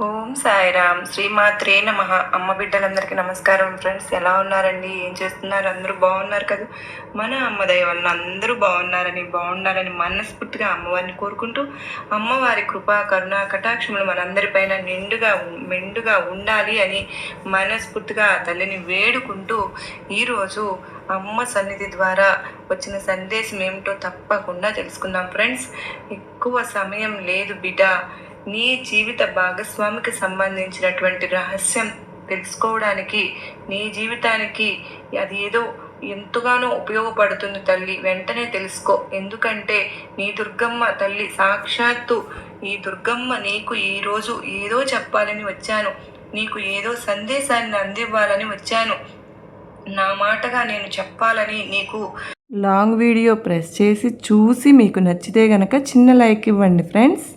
ఓం సాయిరామ్ శ్రీమాత్రే నమః. అమ్మ బిడ్డలందరికీ నమస్కారం ఫ్రెండ్స్. ఎలా ఉన్నారండి? ఏం చేస్తున్నారు? అందరూ బాగున్నారు కదా? మన అమ్మ దయ వలన అందరూ బాగుండాలని మనస్ఫూర్తిగా అమ్మవారిని కోరుకుంటూ, అమ్మవారి కృపా కరుణ కటాక్షములు మనందరిపైన మెండుగా ఉండాలి అని మనస్ఫూర్తిగా తల్లిని వేడుకుంటూ, ఈరోజు అమ్మ సన్నిధి ద్వారా వచ్చిన సందేశం ఏమిటో తప్పకుండా తెలుసుకుందాం ఫ్రెండ్స్. ఎక్కువ సమయం లేదు బిడ్డ. నీ జీవిత భాగస్వామికి సంబంధించినటువంటి రహస్యం తెలుసుకోవడానికి, నీ జీవితానికి అది ఏదో ఎంతగానో ఉపయోగపడుతుంది తల్లి. వెంటనే తెలుసుకో. ఎందుకంటే నీ దుర్గమ్మ తల్లి సాక్షాత్తు ఈ దుర్గమ్మ నీకు ఈరోజు ఏదో చెప్పాలని వచ్చాను, నీకు ఏదో సందేశాన్ని అందివ్వాలని వచ్చాను, నా మాటగా నేను చెప్పాలని నీకు. లాంగ్ వీడియో ప్రెస్ చేసి చూసి మీకు నచ్చితే గనక చిన్న లైక్ ఇవ్వండి ఫ్రెండ్స్.